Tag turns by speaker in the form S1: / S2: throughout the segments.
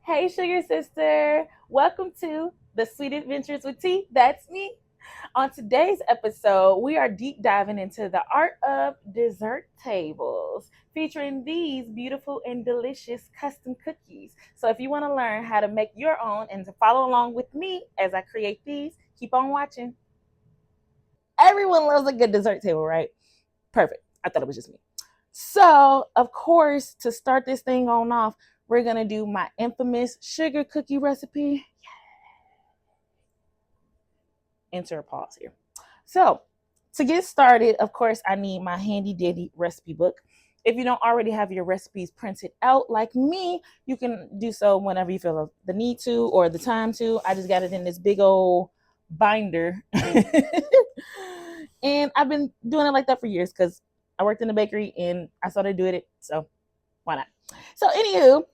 S1: Hey, sugar sister. Welcome to the Sweet Adventures with Tee. That's me. On today's episode, we are deep diving into the art of dessert tables, featuring these beautiful and delicious custom cookies. So, if you want to learn how to make your own and to follow along with me as I create these, keep on watching. Everyone loves a good dessert table, right? Perfect. I thought it was just me. So, of course, to start this thing on off, we're going to do my infamous sugar cookie recipe. Enter a pause here. So, to get started, of course, I need my handy dandy recipe book. If you don't already have your recipes printed out like me, you can do so whenever you feel the need to or the time to. I just got it in this big old binder. And I've been doing it like that for years because I worked in the bakery and I started doing it. So why not? So, anywho,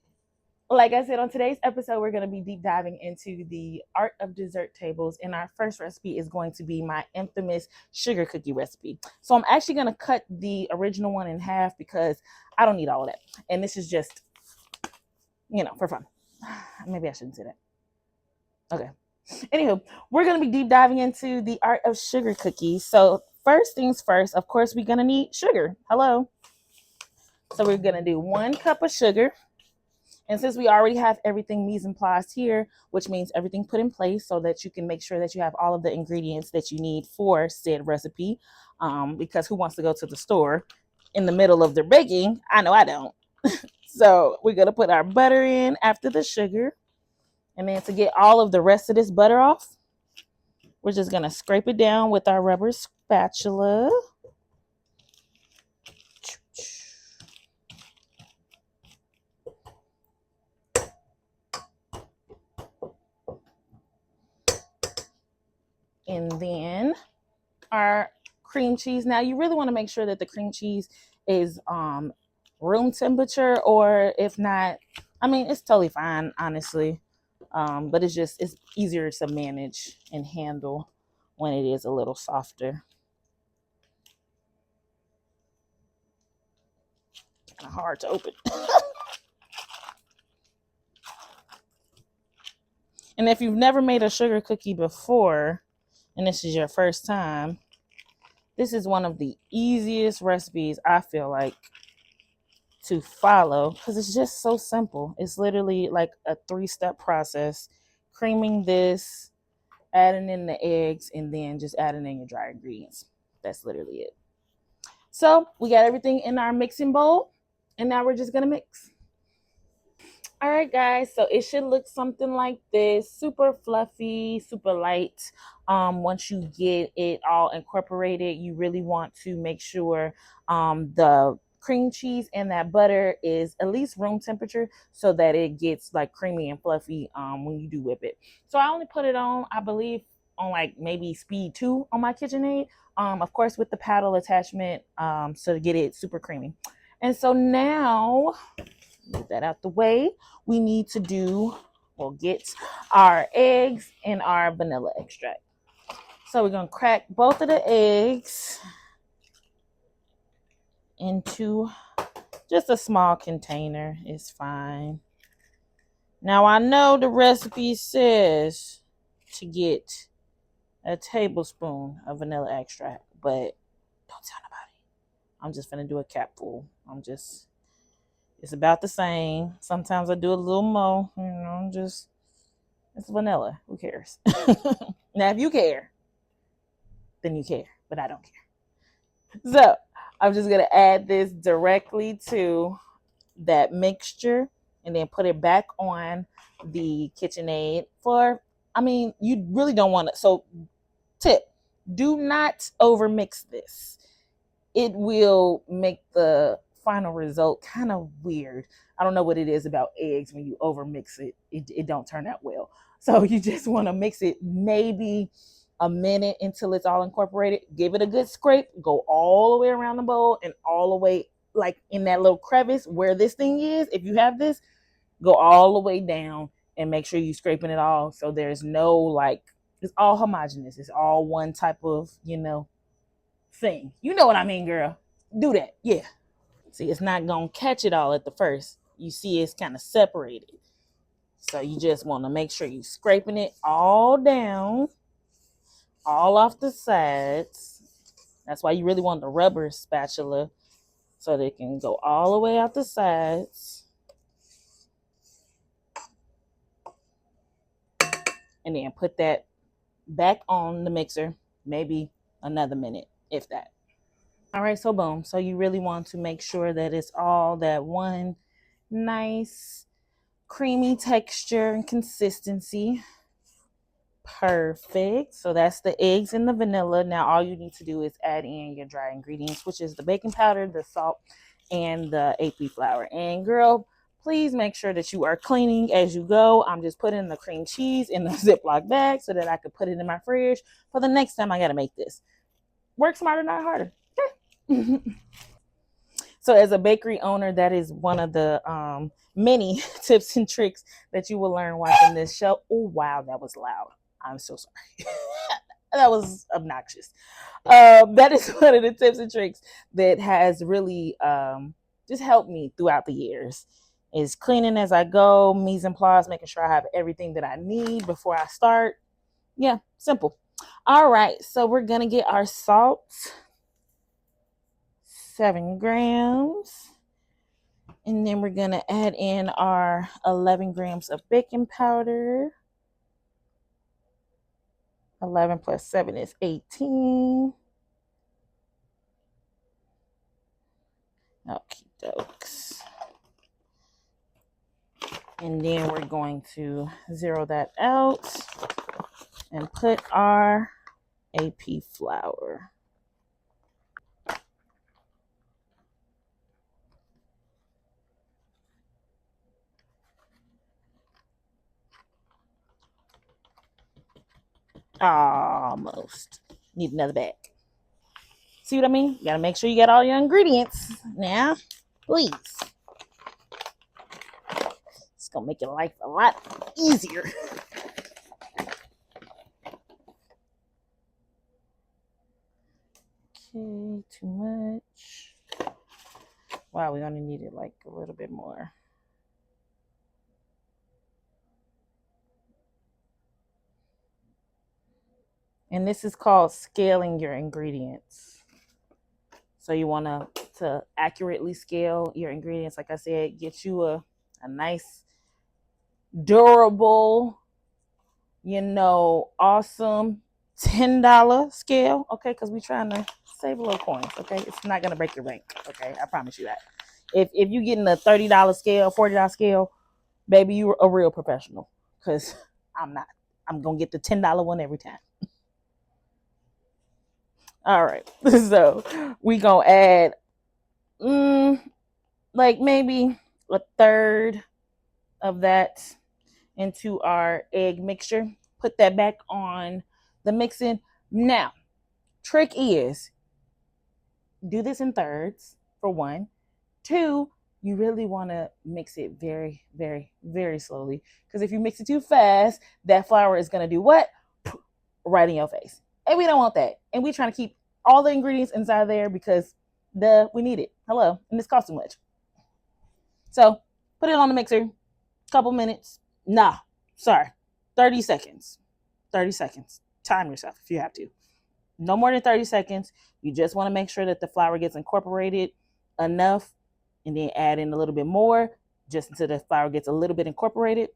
S1: like I said, on today's episode, we're going to be deep diving into the art of dessert tables. And our first recipe is going to be my infamous sugar cookie recipe. So I'm actually going to cut the original one in half because I don't need all of that. And this is just, for fun. Maybe I shouldn't say that. Okay. Anywho, we're going to be deep diving into the art of sugar cookies. So first things first, of course, we're going to need sugar. Hello. So we're going to do 1 cup of sugar. And since we already have everything mise en place here, which means everything put in place so that you can make sure that you have all of the ingredients that you need for said recipe, because who wants to go to the store in the middle of their baking? I know I don't. So we're going to put our butter in after the sugar. And then to get all of the rest of this butter off, we're just going to scrape it down with our rubber spatula. And then our cream cheese. Now you really want to make sure that the cream cheese is room temperature, or if not, it's totally fine, honestly. But it's easier to manage and handle when it is a little softer. Kind of hard to open. And if you've never made a sugar cookie before, and this is your first time, this is one of the easiest recipes I feel like to follow because it's just so simple. It's literally like a 3-step process: creaming this, adding in the eggs, and then just adding in your dry ingredients. That's literally it. So we got everything in our mixing bowl, and now we're just gonna mix. All right, guys, so it should look something like this: super fluffy, super light. Once you get it all incorporated, you really want to make sure the cream cheese and that butter is at least room temperature so that it gets like creamy and fluffy when you do whip it. So I only put it on, I believe, on like maybe speed 2 on my KitchenAid, of course with the paddle attachment, so to get it super creamy. And so now, get that out the way, we need to get our eggs and our vanilla extract. So we're going to crack both of the eggs into just a small container. It's fine. Now I know the recipe says to get a tablespoon of vanilla extract, but don't tell nobody. I'm just going to do a capful. It's about the same. Sometimes I do a little more, it's vanilla. Who cares? Now, if you care, then you care, but I don't care. So I'm just going to add this directly to that mixture and then put it back on the KitchenAid you really don't want to. So tip, do not over mix this. It will make the final result kind of weird. I don't know what it is about eggs. When you over mix it don't turn out well. So you just want to mix it maybe a minute until it's all incorporated. Give it a good scrape. Go all the way around the bowl and all the way like in that little crevice where this thing is. If you have this, go all the way down and make sure you're scraping it all so there's no it's all homogeneous. It's all one type of, thing. You know what I mean, girl. Do that. Yeah. See, it's not going to catch it all at the first. You see it's kind of separated. So you just want to make sure you're scraping it all down, all off the sides. That's why you really want the rubber spatula, so they can go all the way out the sides. And then put that back on the mixer, maybe another minute, if that. All right, so boom. So you really want to make sure that it's all that one nice creamy texture and consistency. Perfect. So that's the eggs and the vanilla. Now all you need to do is add in your dry ingredients, which is the baking powder, the salt, and the AP flour. And girl, please make sure that you are cleaning as you go. I'm just putting the cream cheese in the Ziploc bag so that I could put it in my fridge for the next time I got to make this. Work smarter, not harder. Okay. So as a bakery owner, that is one of the many tips and tricks that you will learn watching this show. Oh, wow, that was loud. I'm so sorry. That was obnoxious. That is one of the tips and tricks that has really just helped me throughout the years. Is cleaning as I go, mise en place, making sure I have everything that I need before I start. Yeah, simple. All right, so we're going to get our salt. 7 grams. And then we're going to add in our 11 grams of baking powder. 11 plus 7 is 18. Okie dokes. And then we're going to zero that out and put our AP flour. Almost. Need another bag. See what I mean? You gotta make sure you got all your ingredients now, please. It's gonna make your life a lot easier. Okay, too much. Wow, we only needed like a little bit more. And this is called scaling your ingredients. So you want to accurately scale your ingredients. Like I said, get you a nice, durable, awesome $10 scale. Okay, because we're trying to save a little coins. Okay, it's not gonna break your bank. Okay, I promise you that. If you getting a $30 scale, $40 scale, baby, you're a real professional. Because I'm not. I'm gonna get the $10 one every time. All right, so we gonna add like maybe a third of that into our egg mixture. Put that back on the mixing. Now, trick is do this in thirds for one. Two, you really want to mix it very, very, very slowly. Because if you mix it too fast, that flour is going to do what? Right in your face. And we don't want that. And we're trying to keep all the ingredients inside there because we need it. Hello. And this costs too much. So put it on the mixer. Couple minutes. Nah, sorry. 30 seconds. 30 seconds. Time yourself if you have to. No more than 30 seconds. You just want to make sure that the flour gets incorporated enough, and then add in a little bit more just until the flour gets a little bit incorporated,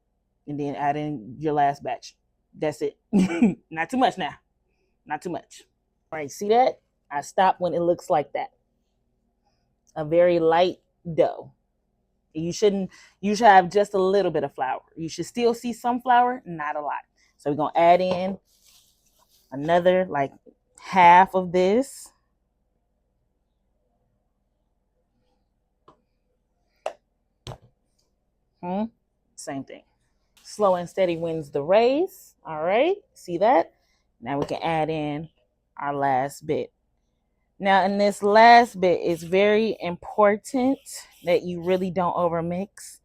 S1: and then add in your last batch. That's it. Not too much now. Not too much. All right, see that? I stop when it looks like that. A very light dough. You should have just a little bit of flour. You should still see some flour, not a lot. So we're going to add in another like half of this. Same thing. Slow and steady wins the race. All right, see that? Now we can add in our last bit. Now in this last bit, it's very important that you really don't overmix.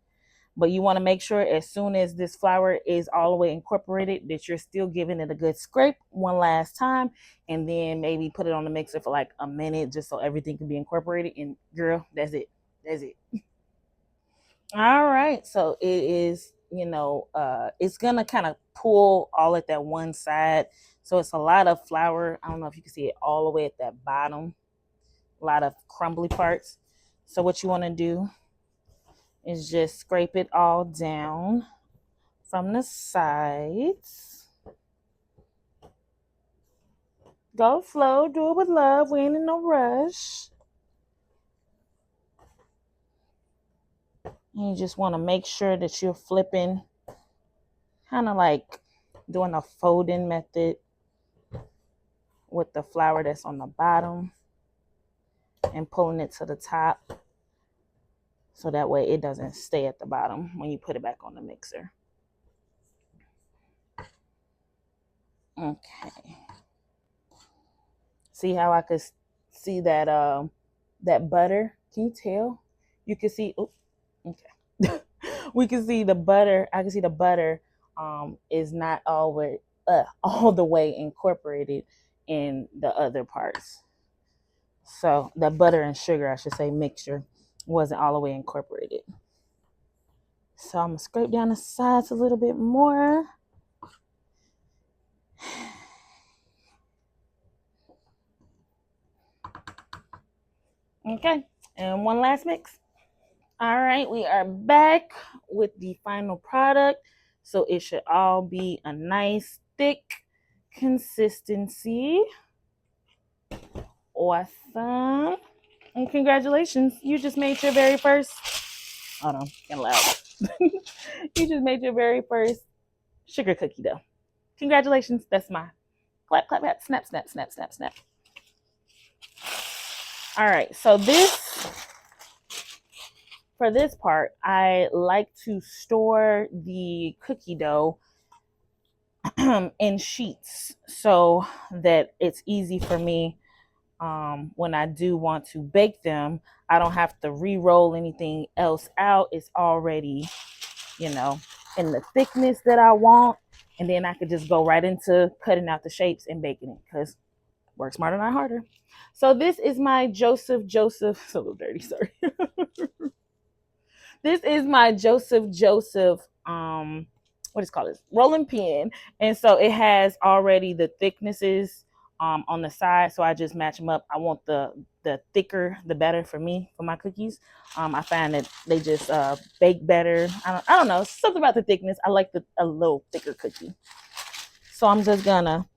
S1: But you want to make sure as soon as this flour is all the way incorporated that you're still giving it a good scrape one last time, and then maybe put it on the mixer for like a minute just so everything can be incorporated. And girl, that's it. That's it. All right, so it is it's gonna kind of pull all at that one side. So it's a lot of flour. I don't know if you can see it all the way at that bottom. A lot of crumbly parts. So what you want to do is just scrape it all down from the sides. Go slow, do it with love. We ain't in no rush. And you just want to make sure that you're flipping, kind of like doing a folding method with the flour that's on the bottom and pulling it to the top, so that way it doesn't stay at the bottom when you put it back on the mixer. Okay. See how I could see that that butter? Can you tell? You can see, oh, okay. We can see the butter. I can see the butter is not all the way incorporated in the other parts. So the butter and sugar, I should say, mixture wasn't all the way incorporated. So I'm gonna scrape down the sides a little bit more. Okay, and one last mix. All right, we are back with the final product. So it should all be a nice thick consistency. Awesome. And congratulations, you just made your very first, hold on, getting loud. You just made your very first sugar cookie dough. Congratulations, that's mine. Clap, clap, clap, snap, snap, snap, snap, snap. All right, so for this part, I like to store the cookie dough in sheets so that it's easy for me when I do want to bake them. I don't have to re-roll anything else out. It's already, in the thickness that I want. And then I could just go right into cutting out the shapes and baking it, because work smarter, not harder. So this is my Joseph, it's a little dirty, sorry. This is my Joseph, what is it called? Rolling pin. And so it has already the thicknesses on the side. So I just match them up. I want the thicker, the better for me, for my cookies. I find that they just bake better. I don't know, something about the thickness. I like a little thicker cookie. So I'm just gonna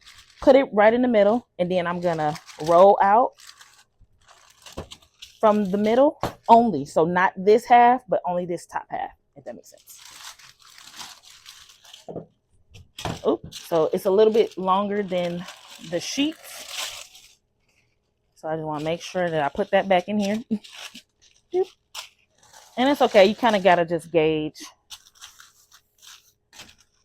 S1: put it right in the middle, and then I'm gonna roll out from the middle only. So not this half, but only this top half, if that makes sense. Oops. So it's a little bit longer than the sheets. So I just want to make sure that I put that back in here. And it's okay. You kind of got to just gauge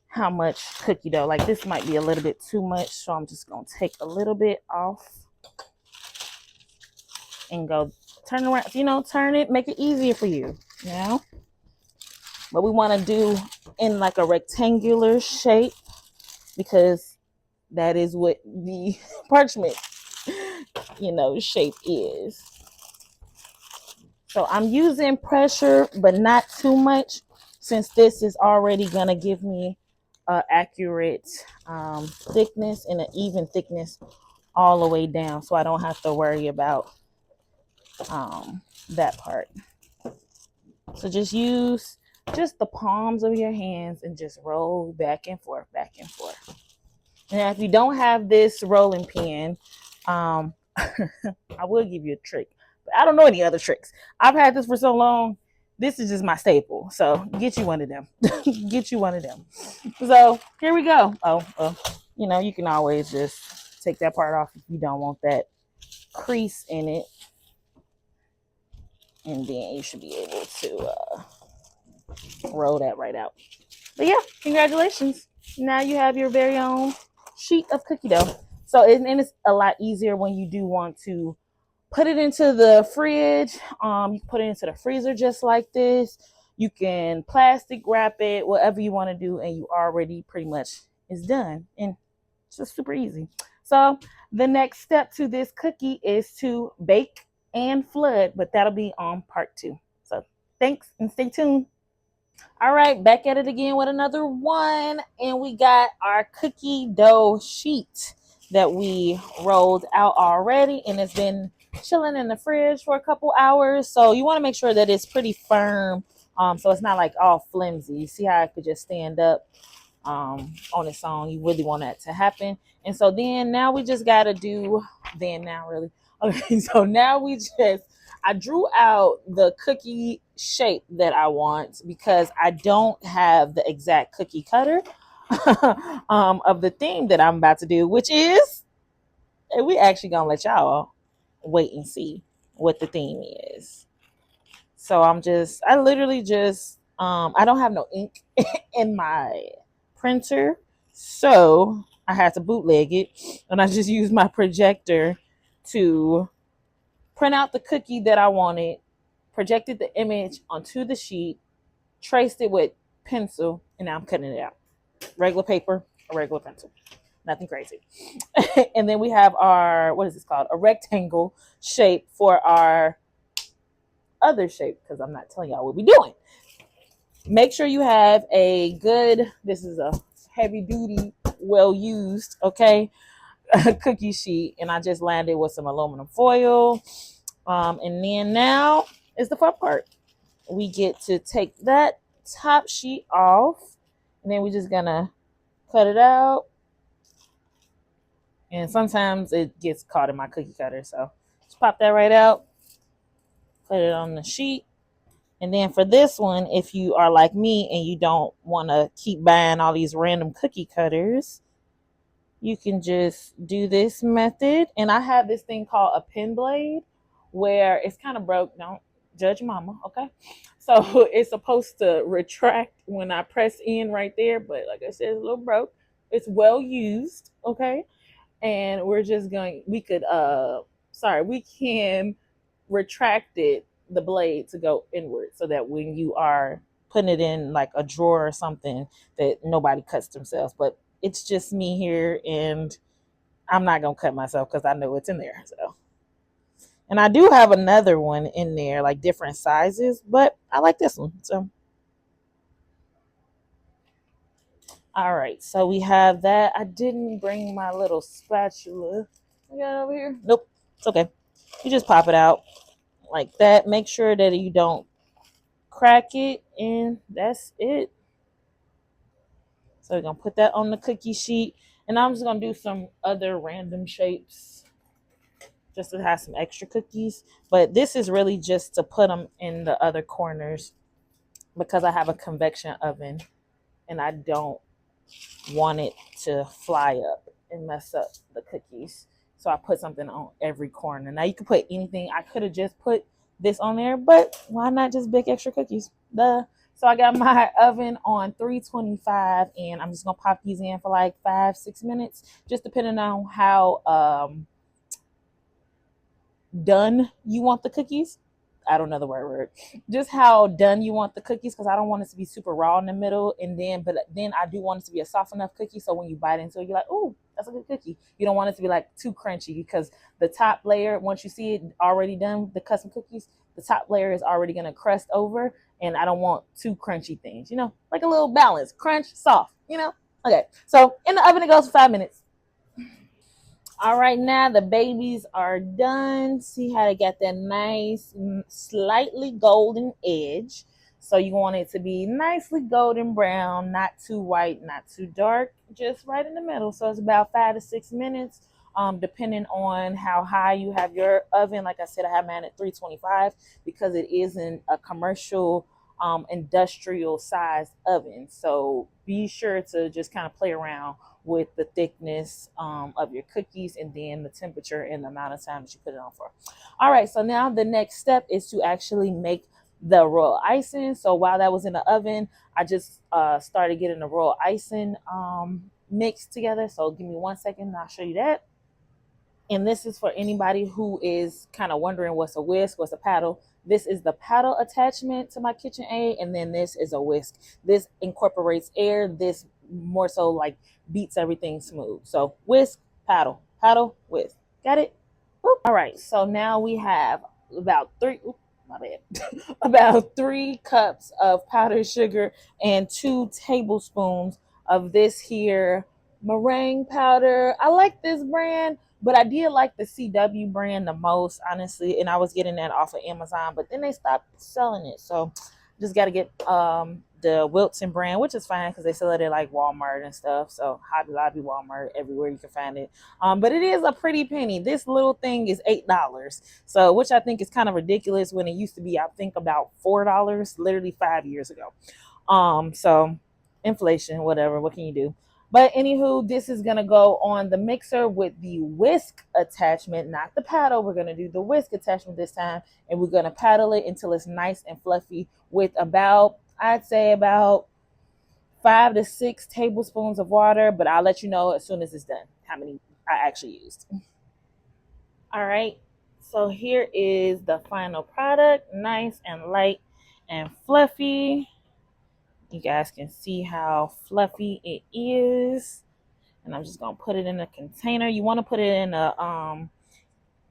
S1: how much cookie dough. Like this might be a little bit too much. So I'm just going to take a little bit off and go turn around, turn it, make it easier for you. But we want to do in like a rectangular shape, because that is what the parchment, shape is. So I'm using pressure, but not too much, since this is already going to give me an accurate thickness and an even thickness all the way down. So I don't have to worry about that part. So just use the palms of your hands and just roll back and forth, back and forth. Now, if you don't have this rolling pin, I will give you a trick, but I don't know any other tricks. I've had this for so long. This is just my staple. So get you one of them. Get you one of them. So here we go. You can always just take that part off if you don't want that crease in it. And then you should be able to roll that right out. But yeah, congratulations. Now you have your very own sheet of cookie dough. So and it's a lot easier when you do want to put it into the fridge. You can put it into the freezer just like this. You can plastic wrap it, whatever you want to do, and you already pretty much is done. And it's just super easy. So the next step to this cookie is to bake and flood, but that'll be on part 2. So thanks and stay tuned. All right, back at it again with another one. And we got our cookie dough sheet that we rolled out already. And it's been chilling in the fridge for a couple hours. So you want to make sure that it's pretty firm. So it's not like all flimsy. You see how it could just stand up on its own. You really want that to happen. And so then now we just got to do, then now really. Okay, so now we just, I drew out the cookie shape that I want because I don't have the exact cookie cutter of the theme that I'm about to do, which is, and we actually gonna let y'all wait and see what the theme is. So I literally just, I don't have no ink in my printer, so I had to bootleg it, and I just used my projector to print out the cookie that I wanted, projected the image onto the sheet, traced it with pencil, and now I'm cutting it out. Regular paper, a regular pencil. Nothing crazy. And then we have our, what is this called? A rectangle shape for our other shape, because I'm not telling y'all what we're doing. Make sure you have a good, this is a heavy duty, well used, okay, cookie sheet. And I just landed with some aluminum foil. And then now is the fun part. We get to take that top sheet off, and then we're just gonna cut it out. And sometimes it gets caught in my cookie cutter, so just pop that right out, put it on the sheet. And then for this one, if you are like me and you don't want to keep buying all these random cookie cutters, you can just do this method. And I have this thing called a pen blade where it's kind of broke. Don't judge mama, okay? So it's supposed to retract when I press in right there, but like I said, it's a little broke. It's well used, okay? And we're just going, we can retract it, the blade, to go inward so that when you are putting it in like a drawer or something, that nobody cuts themselves. But it's just me here, and I'm not gonna cut myself because I know it's in there. So, and I do have another one in there, like different sizes, but I like this one. So, all right, so we have that. I didn't bring my little spatula. I got it over here. Nope, it's okay. You just pop it out like that. Make sure that you don't crack it, and that's it. So we're gonna put that on the cookie sheet, and I'm just gonna do some other random shapes just to have some extra cookies. But this is really just to put them in the other corners because I have a convection oven and I don't want it to fly up and mess up the cookies. So I put something on every corner. Now you could put anything. I could have just put this on there, but why not just bake extra cookies? Duh. So I got my oven on 325, and I'm just gonna pop these in for like 5-6 minutes, just depending on how done you want the cookies. I don't know the right word. Just how done you want the cookies, because I don't want it to be super raw in the middle, but then I do want it to be a soft enough cookie so when you bite into it, you're like, oh, that's a good cookie. You don't want it to be like too crunchy, because the top layer, once you see it already done, the custom cookies, the top layer is already gonna crust over, and I don't want too crunchy things. Like a little balance, crunch, soft. Okay, so in the oven it goes for 5 minutes. All right, now the babies are done. See how they got that nice, slightly golden edge. So you want it to be nicely golden brown, not too white, not too dark, just right in the middle. So it's about 5 to 6 minutes, depending on how high you have your oven. Like I said, I have mine at 325 because it isn't a commercial industrial size oven. So be sure to just kind of play around with the thickness of your cookies, and then the temperature and the amount of time that you put it on for. All right, so now the next step is to actually make the royal icing. So while that was in the oven, I just started getting the royal icing mixed together. So give me 1 second and I'll show you that. And this is for anybody who is kind of wondering what's a whisk, what's a paddle. This is the paddle attachment to my KitchenAid, and then this is a whisk. This incorporates air. This more so like beats everything smooth. So whisk, paddle, paddle, whisk. Got it? Whoop. All right, so now we have about three. my bad, about 3 cups of powdered sugar and 2 tablespoons of this here meringue powder. I like this brand, but I did like the CW brand the most, honestly, and I was getting that off of Amazon, but then they stopped selling it. So just got to get the Wilton brand, which is fine because they sell it at like Walmart and stuff. So Hobby Lobby, Walmart, everywhere you can find it. But it is a pretty penny. This little thing is $8. So, which I think is kind of ridiculous when it used to be, I think, about $4 literally 5 years ago. So inflation, whatever, what can you do? But anywho, this is gonna go on the mixer with the whisk attachment, not the paddle. We're gonna do the whisk attachment this time, and we're gonna paddle it until it's nice and fluffy with about, I'd say about 5 to 6 tablespoons of water, but I'll let you know as soon as it's done how many I actually used. All right, so here is the final product, nice and light and fluffy. You guys can see how fluffy it is. And I'm just gonna put it in a container. You want to put it in a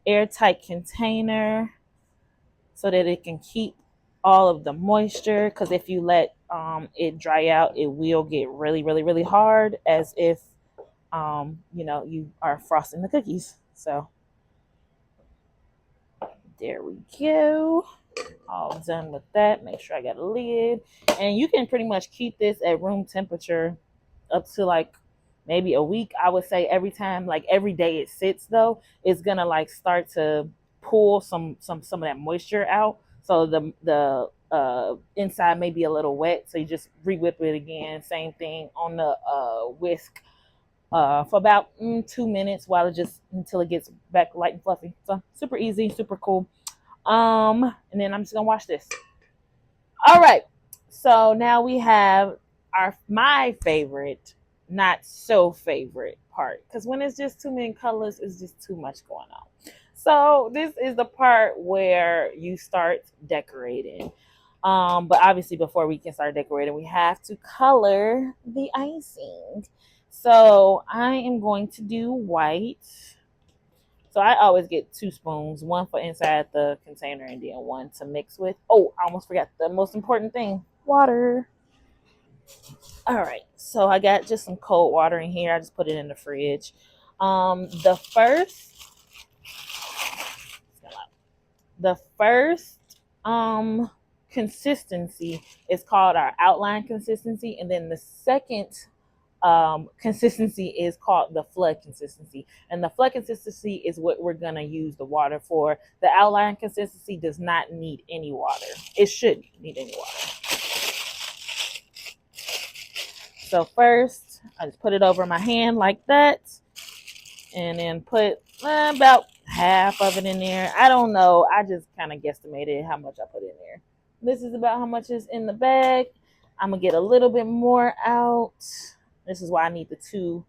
S1: airtight container so that it can keep all of the moisture, because if you let it dry out, it will get really hard, as if you are frosting the cookies. So there we go, all done with that. Make sure I got a lid, and you can pretty much keep this at room temperature up to like maybe a week. I would say every time, like every day it sits though, it's gonna like start to pull some of that moisture out. So the inside may be a little wet, so you just re-whip it again. Same thing on the whisk for about 2 minutes while it just until it gets back light and fluffy. So super easy, super cool. And then I'm just gonna wash this. All right, so now we have my favorite, not so favorite part, because when it's just too many colors, it's just too much going on. So this is the part where you start decorating. But obviously before we can start decorating, we have to color the icing. So I am going to do white. So I always get 2 spoons, one for inside the container and then one to mix with. Oh, I almost forgot the most important thing, water. All right, so I got just some cold water in here. I just put it in the fridge. The first consistency is called our outline consistency, and then the second consistency is called the flood consistency, and the flood consistency is what we're gonna use the water for. The outline consistency does not need any water. It shouldn't need any water. So first, I just put it over my hand like that, and then put about half of it in there. I don't know. I just kind of guesstimated how much I put in there. This is about how much is in the bag. I'm going to get a little bit more out. This is why I need the 2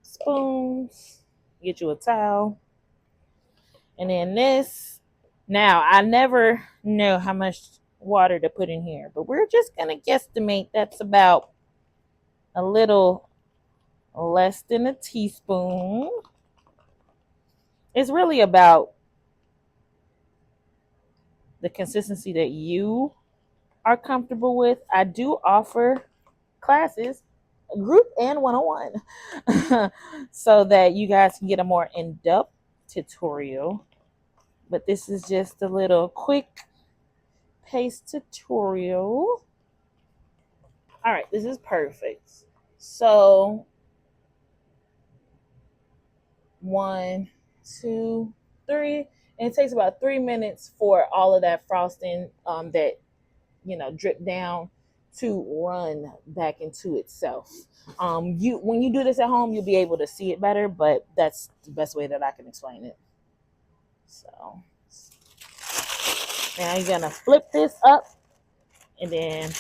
S1: spoons. Get you a towel. And then this. Now, I never know how much water to put in here, but we're just going to guesstimate that's about a little less than a teaspoon. It's really about the consistency that you are comfortable with. I do offer classes, group and one-on-one, so that you guys can get a more in-depth tutorial. But this is just a little quick paste tutorial. All right, this is perfect. So 1, 2, 3, and it takes about 3 minutes for all of that frosting that drip down to run back into itself. When you do this at home, you'll be able to see it better, but that's the best way that I can explain it. So now you're gonna flip this up, and then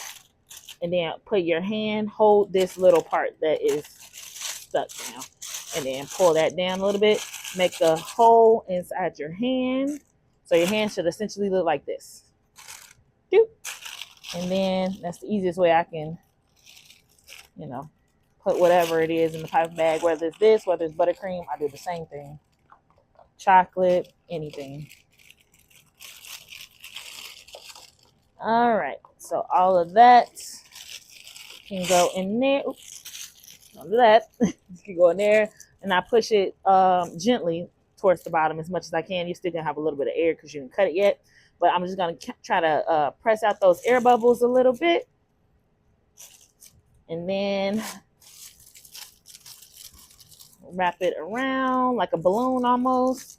S1: put your hand, hold this little part that is stuck now, and then pull that down a little bit. Make a hole inside your hand, so your hand should essentially look like this. Doop. And then that's the easiest way I can, put whatever it is in the pipe bag, whether it's this, whether it's buttercream. I do the same thing. Chocolate, anything. All right, so all of that can go in there. Oops, don't do that. You can go in there, and I push it gently towards the bottom as much as I can. You're still gonna have a little bit of air because you didn't cut it yet, but I'm just gonna try to press out those air bubbles a little bit, and then wrap it around like a balloon almost.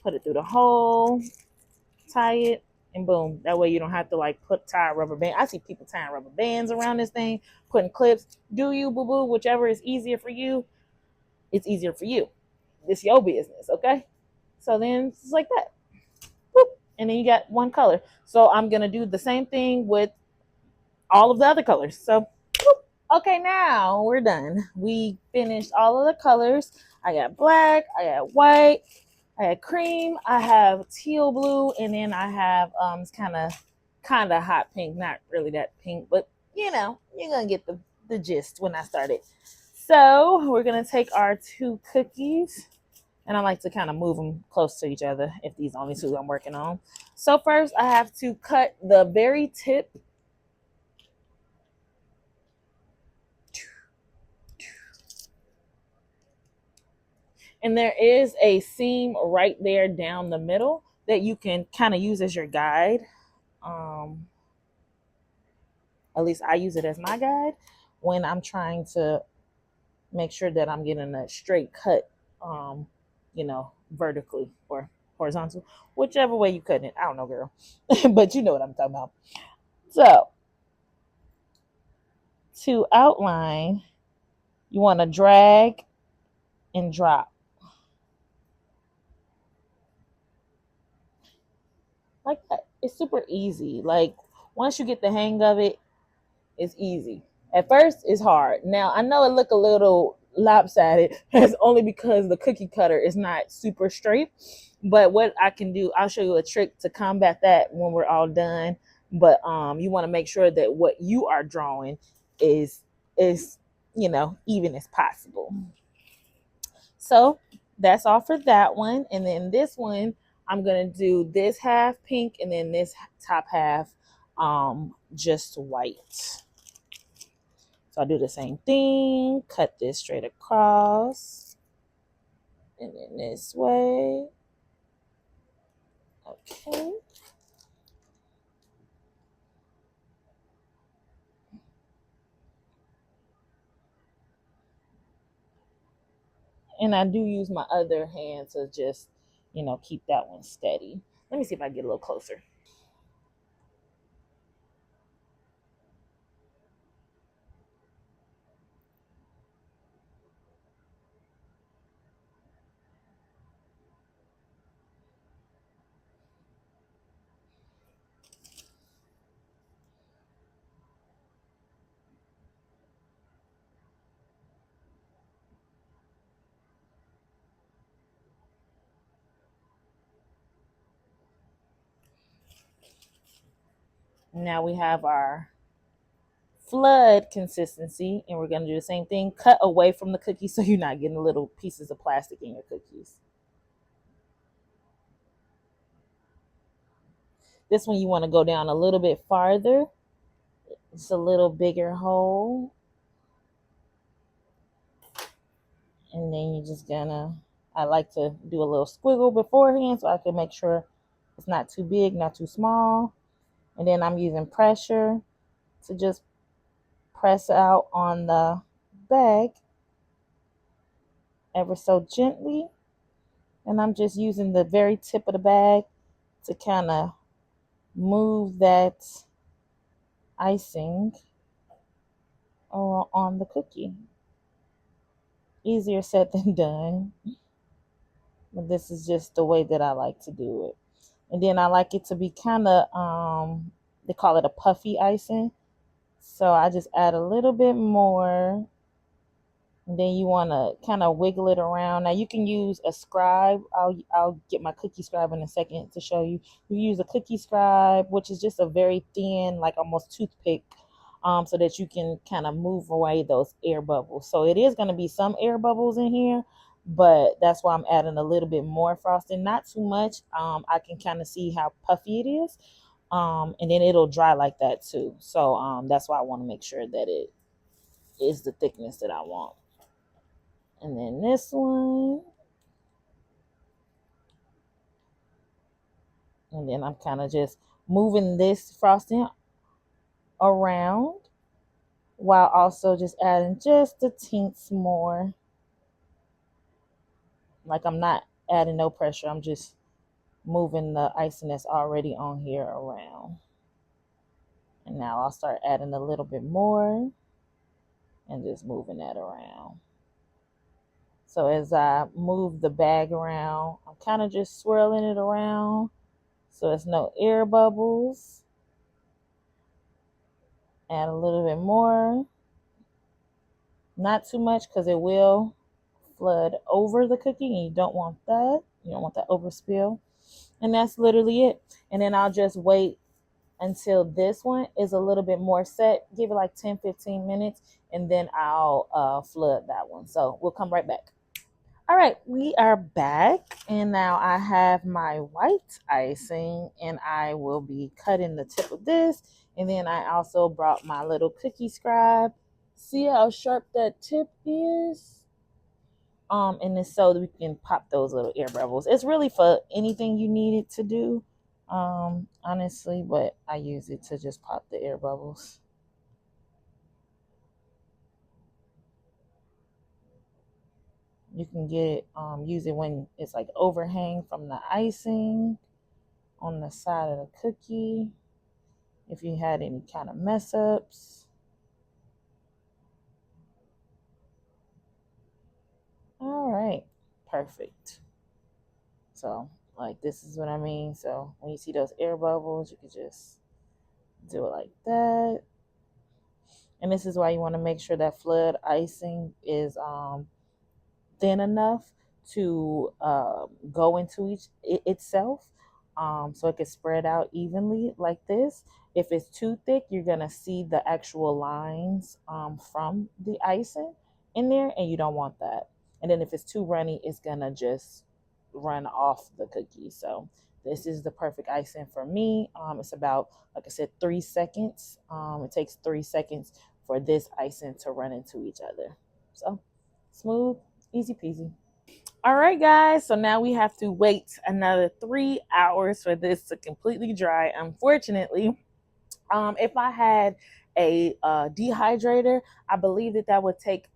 S1: Put it through the hole, tie it, and boom. That way you don't have to like tie a rubber band. I see people tying rubber bands around this thing, putting clips. Do you, boo boo? Whichever is easier for you, it's easier for you. It's your business, okay? So then it's like that. Boop. And then you got one color. So I'm gonna do the same thing with all of the other colors. So boop. Okay, now we're done. We finished all of the colors. I got black, I got white, I had cream, I have teal blue, and then I have it's kind of hot pink. Not really that pink, but you know, you're gonna get the gist when I started. So we're gonna take our two cookies, and I like to kind of move them close to each other if these only two I'm working on. So first I have to cut the very tip. And there is a seam right there down the middle that you can kind of use as your guide. At least I use it as my guide when I'm trying to make sure that I'm getting a straight cut, vertically or horizontal, whichever way you cut it. I don't know, girl, but you know what I'm talking about. So to outline, you want to drag and drop like that. It's super easy. Like once you get the hang of it, it's easy. At first, it's hard. Now, I know it look a little lopsided. That's only because the cookie cutter is not super straight. But what I can do, I'll show you a trick to combat that when we're all done. But you want to make sure that what you are drawing is even as possible. So that's all for that one. And then this one, I'm gonna do this half pink and then this top half just white. So I'll do the same thing, cut this straight across, and then this way. Okay. And I do use my other hand to just, keep that one steady. Let me see if I get a little closer. Now we have our flood consistency, and we're going to do the same thing. Cut away from the cookies so you're not getting little pieces of plastic in your cookies. This one you want to go down a little bit farther. It's a little bigger hole. And then you're just gonna, I like to do a little squiggle beforehand so I can make sure it's not too big, not too small. And then I'm using pressure to just press out on the bag ever so gently. And I'm just using the very tip of the bag to kind of move that icing on the cookie. Easier said than done. But this is just the way that I like to do it. And then I like it to be kind of, they call it a puffy icing. So I just add a little bit more. And then you want to kind of wiggle it around. Now you can use a scribe. I'll get my cookie scribe in a second to show you. You use a cookie scribe, which is just a very thin, like almost toothpick, so that you can kind of move away those air bubbles. So it is going to be some air bubbles in here, but that's why I'm adding a little bit more frosting. Not too much. I can kind of see how puffy it is. And then it'll dry like that too. So that's why I want to make sure that it is the thickness that I want. And then this one. And then I'm kind of just moving this frosting around while also just adding just a teens more. Like I'm not adding no pressure. I'm just moving the icing that's already on here around. And now I'll start adding a little bit more and just moving that around. So as I move the bag around, I'm kind of just swirling it around so there's no air bubbles. Add a little bit more. Not too much because it will flood over the cookie and you don't want that. You don't want that overspill. And that's literally it. And then I'll just wait until this one is a little bit more set. Give it like 10-15 minutes and then I'll flood that one. So we'll come right back. All right, we are back, and now I have my white icing, and I will be cutting the tip of this, and then I also brought my little cookie scribe. See how sharp that tip is? And it's so that we can pop those little air bubbles. It's really for anything you need it to do, honestly, but I use it to just pop the air bubbles. You can get it, use it when it's like overhang from the icing on the side of the cookie. If you had any kind of mess ups. All right, perfect. So like this is what I mean. So when you see those air bubbles, you can just do it like that. And this is why you want to make sure that flood icing is thin enough to go into itself, so it can spread out evenly like this. If it's too thick, you're gonna see the actual lines from the icing in there, and you don't want that. And then if it's too runny, it's gonna just run off the cookie. So this is the perfect icing for me. It's about, like I said, 3 seconds. It takes 3 seconds for this icing to run into each other. So smooth, easy peasy. All right, guys. So now we have to wait another 3 hours for this to completely dry. Unfortunately, if I had a dehydrator, I believe that that would take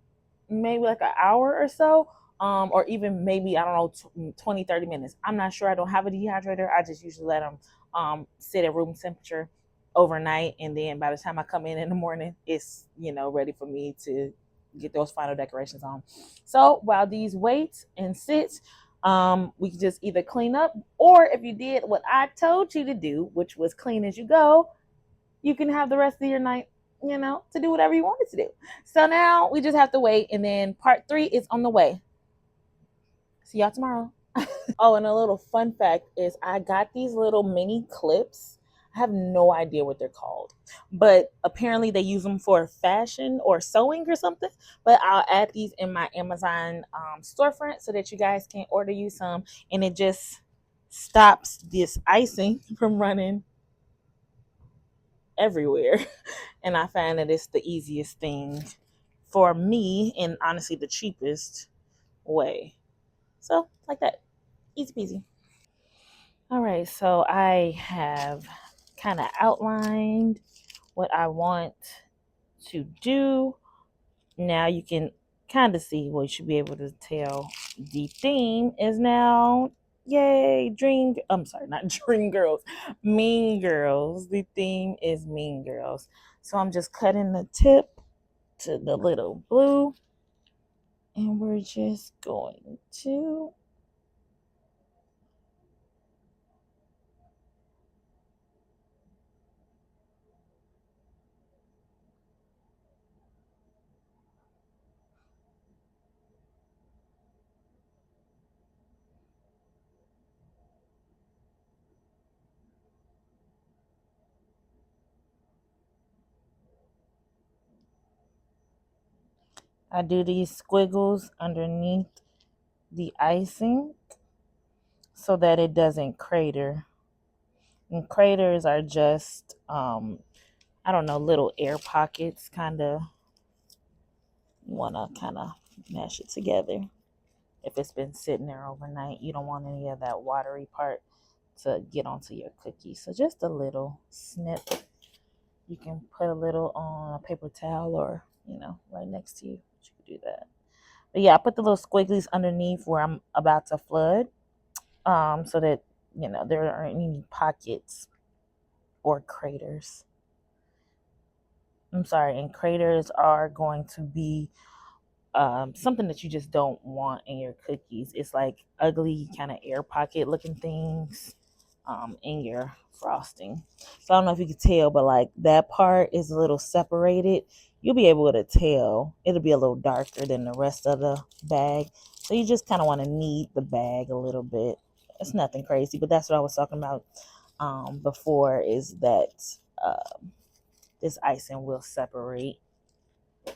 S1: maybe like an hour or so, or even maybe, I don't know, 20, 30 minutes. I'm not sure. I don't have a dehydrator. I just usually let them sit at room temperature overnight. And then by the time I come in the morning, it's, ready for me to get those final decorations on. So while these wait and sit, we can just either clean up, or if you did what I told you to do, which was clean as you go, you can have the rest of your night, to do whatever you wanted to do. So now we just have to wait, and then part 3 is on the way. See y'all tomorrow. Oh, and a little fun fact is I got these little mini clips. I have no idea what they're called, but apparently they use them for fashion or sewing or something. But I'll add these in my Amazon storefront so that you guys can order you some, and it just stops this icing from running everywhere. And I find that it's the easiest thing for me, and honestly the cheapest way. So like that, easy peasy. All right, so I have kind of outlined what I want to do. Now you can kind of see, well, you should be able to tell the theme is now, yay, I'm sorry, not Dream Girls, Mean Girls. The theme is Mean Girls. So I'm just cutting the tip to the little blue, and we're just going to I do these squiggles underneath the icing so that it doesn't crater And craters are just, I don't know, little air pockets, kind of. You want to kind of mash it together. If it's been sitting there overnight, you don't want any of that watery part to get onto your cookie. So just a little snip. You can put a little on a paper towel or, right next to you. You can do that. But yeah, I put the little squigglies underneath where I'm about to flood, so that, there aren't any pockets or craters. I'm sorry, and craters are going to be something that you just don't want in your cookies. It's like ugly kind of air pocket looking things in your frosting. So I don't know if you can tell, but like that part is a little separated. You'll be able to tell. It'll be a little darker than the rest of the bag. So you just kind of want to knead the bag a little bit. It's nothing crazy, but that's what I was talking about before, is that this icing will separate.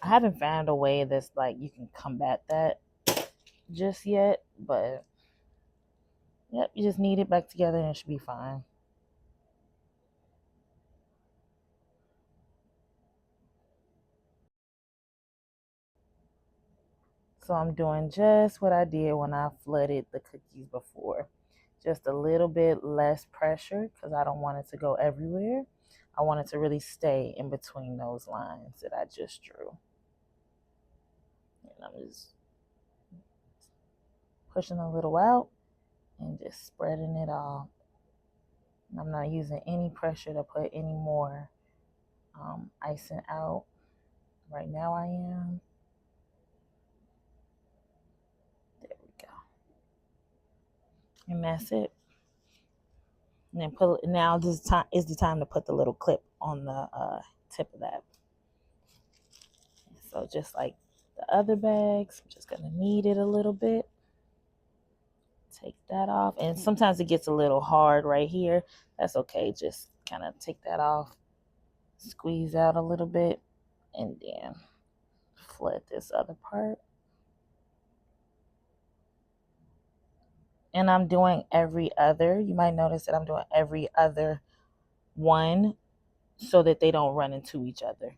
S1: I haven't found a way that's like you can combat that just yet, but yep, you just knead it back together and it should be fine. So I'm doing just what I did when I flooded the cookies before. Just a little bit less pressure because I don't want it to go everywhere. I want it to really stay in between those lines that I just drew. And I'm just pushing a little out and just spreading it all. And I'm not using any pressure to put any more icing out. Right now I am. There we go. And that's it. And then now this time is the time to put the little clip on the tip of that. So just like the other bags, I'm just gonna knead it a little bit. Take that off. And sometimes it gets a little hard right here. That's okay. Just kind of take that off. Squeeze out a little bit. And then flood this other part. And I'm doing every other. You might notice that I'm doing every other one so that they don't run into each other.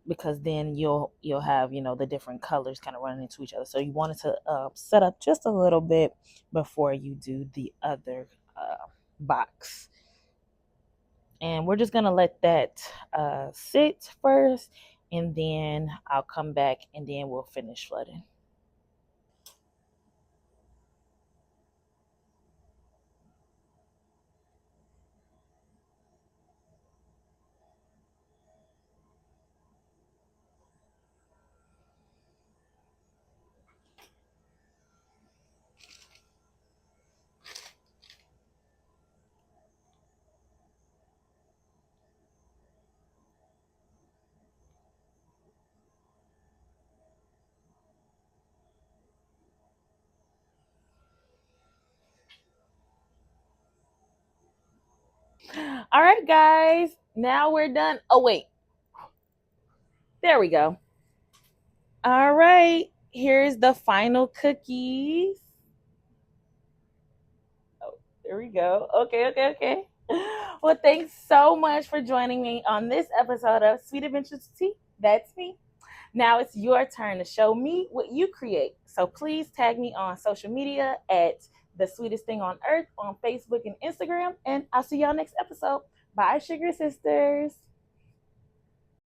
S1: Because then you'll have the different colors kind of running into each other. So you want it to set up just a little bit before you do the other box. And we're just gonna let that sit first, and then I'll come back and then we'll finish flooding. All right, guys, now we're done. Oh wait, there we go. All right, here's the final cookies. Oh, there we go. Okay. Well, thanks so much for joining me on this episode of Sweet Adventures Tea. That's me. Now it's your turn to show me what you create. So please tag me on social media at The Sweetest Thing on Earth on Facebook and Instagram. And I'll see y'all next episode. Bye, Sugar Sisters.